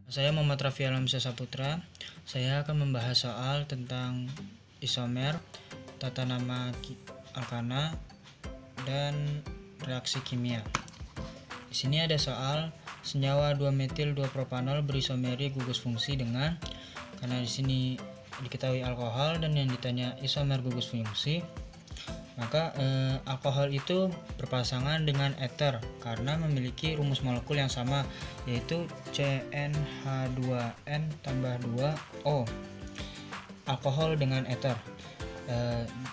Saya Muhammad Raffi Alamsyah Saputra. Saya akan membahas soal tentang isomer, tata nama alkana, dan reaksi kimia. Di sini ada soal senyawa 2-metil 2-propanol berisomeri gugus fungsi dengan, karena di sini diketahui alkohol dan yang ditanya isomer gugus fungsi, maka alkohol itu berpasangan dengan eter karena memiliki rumus molekul yang sama, yaitu CnH2n tambah 2O. Alkohol dengan eter.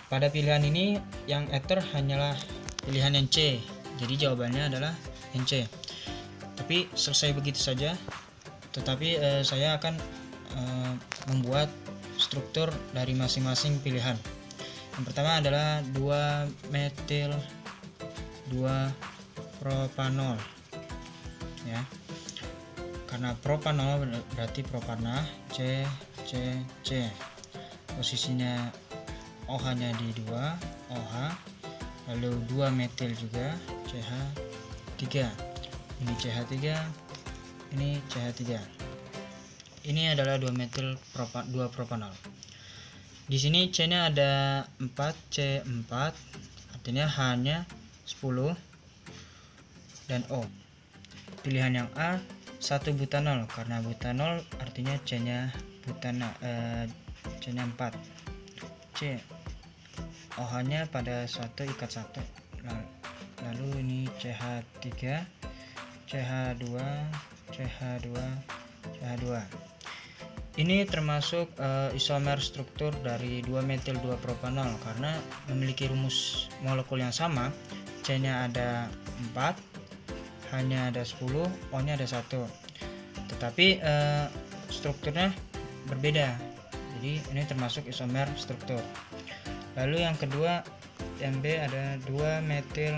Pada pilihan ini yang eter hanyalah pilihan yang C, jadi jawabannya adalah yang C. Tapi selesai begitu saja, tetapi saya akan membuat struktur dari masing-masing pilihan. Yang pertama adalah 2-metil 2-propanol, ya. Karena propanol berarti propana, C. Posisinya OH-nya di 2, OH. Lalu 2-metil juga, CH3. Ini CH3, ini CH3. Ini adalah 2-metil 2-propanol. Di sini C-nya ada 4, C4, artinya H-nya 10 dan O. Pilihan yang A 1-butanol, karena butanol artinya C-nya C-nya 4. C, OH-nya pada 1 ikat 1. Lalu ini CH3, CH2, CH2, CH2. Ini termasuk isomer struktur dari 2-metil 2-propanol karena memiliki rumus molekul yang sama. C-nya ada 4, H-nya ada 10, O-nya ada 1. Tetapi strukturnya berbeda. Jadi ini termasuk isomer struktur. Lalu yang kedua, yang B ada 2-metil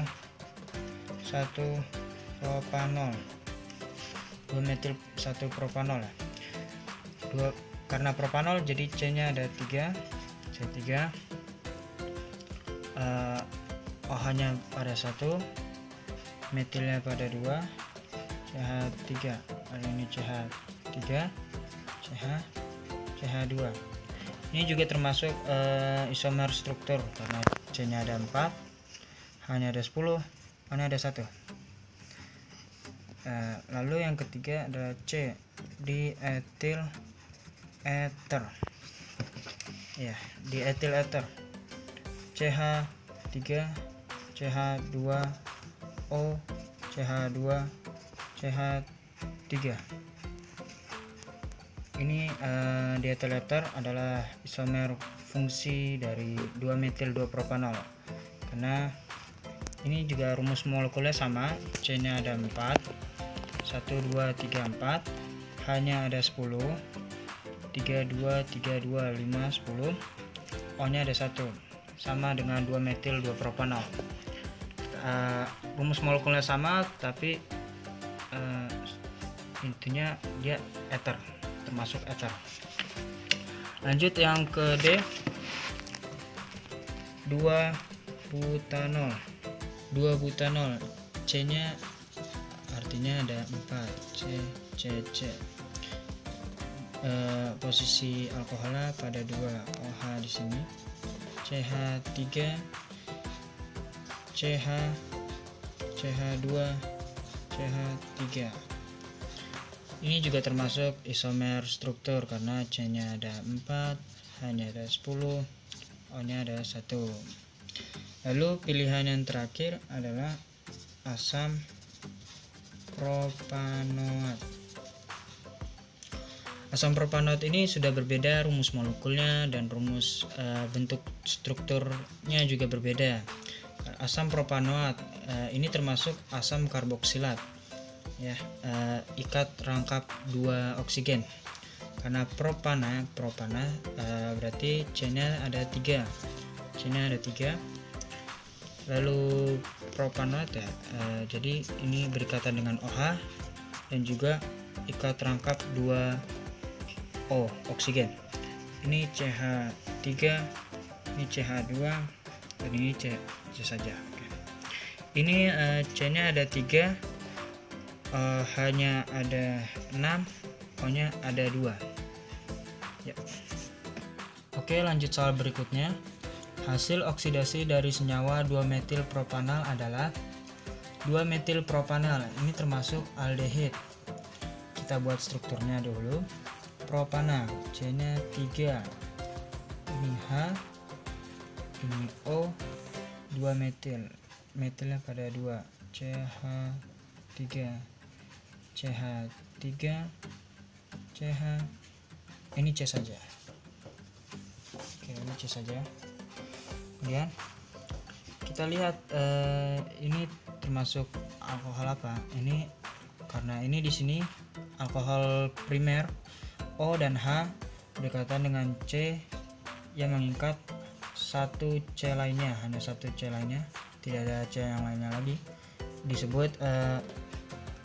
1-propanol. 2-metil 1-propanol ya. Karena propanol jadi C-nya ada 3, C3, OH-nya pada 1, metilnya pada 2, CH3. Lalu ini CH3, CH2. Ini juga termasuk isomer struktur karena C-nya ada 4, H-nya ada 10, O-nya ada 1. Lalu yang ketiga adalah C, dietil ether, ya, dietil ether, CH3, CH2O, CH2, CH3. Ini dietil ether adalah isomer fungsi dari 2-metil 2-propanol karena ini juga rumus molekulnya sama. C-nya ada 4, 1, 2, 3, 4, H-nya ada 10, 3, 2, 3, 2, 5, 10, O-nya ada 1, sama dengan 2-metil 2-propanol. Rumus molekulnya sama, tapi intinya dia ether, termasuk ether. Lanjut yang ke D, 2-butanol. 2-butanol, C-nya artinya ada 4, C. Posisi alkoholnya pada 2, OH di sini, CH3, CH2, CH3. Ini juga termasuk isomer struktur karena C-nya ada 4, H-nya ada 10, O-nya ada 1. Lalu pilihan yang terakhir adalah asam propanoat. Asam propanoat ini sudah berbeda rumus molekulnya dan rumus bentuk strukturnya juga berbeda. Asam propanoat ini termasuk asam karboksilat, ya, ikat rangkap 2 oksigen. Karena propana berarti C-nya ada 3. C-nya ada 3. Lalu propanoat ya, jadi ini berikatan dengan OH dan juga ikat rangkap 2 O oksigen. Ini CH3, ini CH2, dan ini C saja. Ini C-nya ada 3, H-nya ada 6, O-nya ada 2 ya. Oke, lanjut soal berikutnya. Hasil oksidasi dari senyawa 2-metil-propanal adalah 2-metil-propanal. Ini termasuk aldehid. Kita buat strukturnya dulu. Propanal, C-nya 3, ini H, ini O, 2-metil, metilnya pada 2, CH3, CH3, CH, ini C saja. Oke, ini C saja. Kemudian kita lihat ini termasuk alkohol apa? Ini karena ini di sini alkohol primer, O dan H berdekatan dengan C yang mengikat satu C lainnya, hanya satu C lainnya, tidak ada C yang lainnya lagi, disebut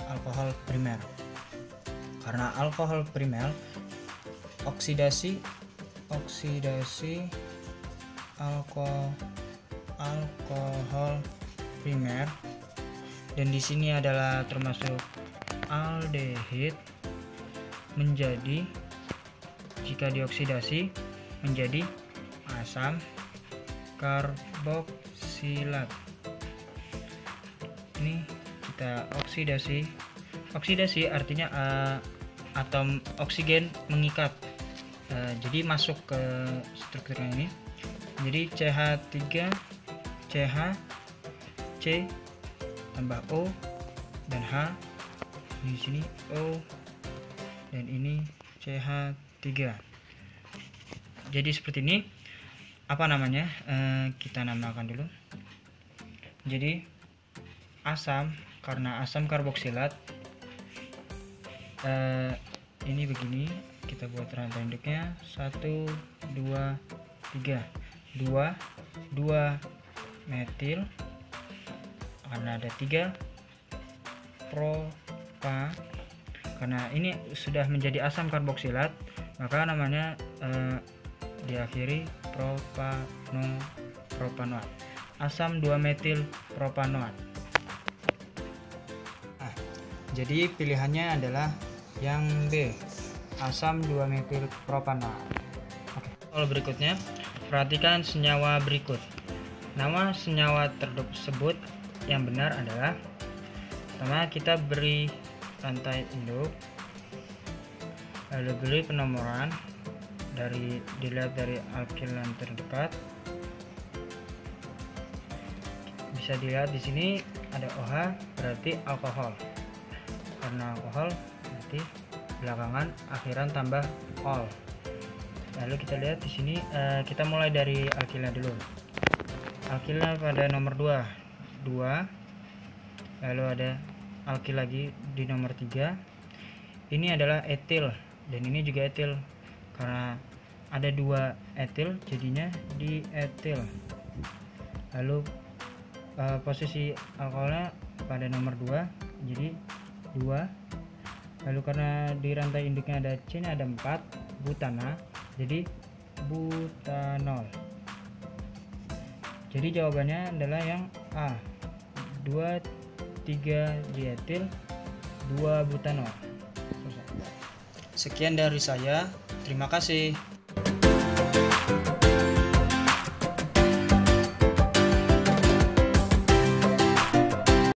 alkohol primer. Karena alkohol primer oksidasi alkohol primer, dan di sini adalah termasuk aldehid, menjadi, jika dioksidasi menjadi asam karboksilat. Ini kita oksidasi artinya atom oksigen mengikat, jadi masuk ke strukturnya ini, jadi CH3 CH C tambah O dan H, di sini O dan ini CH3. Jadi seperti ini. Apa namanya? Kita namakan dulu. Jadi asam, karena asam karboksilat, ini begini. Kita buat rantai induknya 1 2 3, 2 metil, karena ada 3 propa. Karena ini sudah menjadi asam karboksilat, maka namanya diakhiri propanoat, asam 2-metil propanoat. Nah, jadi pilihannya adalah yang B, asam 2-metil propanoat. Oke. Soal berikutnya, perhatikan senyawa berikut. Nama senyawa tersebut yang benar adalah, pertama kita beri rantai induk, lalu beri penomoran, dilihat dari alkilan terdekat. Bisa dilihat di sini ada OH, berarti alkohol. Karena alkohol berarti belakangan akhiran tambah ol. Lalu kita lihat di sini, kita mulai dari alkilnya dulu. Alkilnya pada nomor 2, lalu ada alkil lagi di nomor 3. Ini adalah etil, dan ini juga etil. Karena ada 2 etil, jadinya dietil. Lalu posisi alkoholnya pada nomor 2, jadi 2. Lalu karena di rantai induknya ada C, ada 4, butana, jadi butanol. Jadi jawabannya adalah yang A, 2,3 dietil 2 butanol. Sekian dari saya, terima kasih.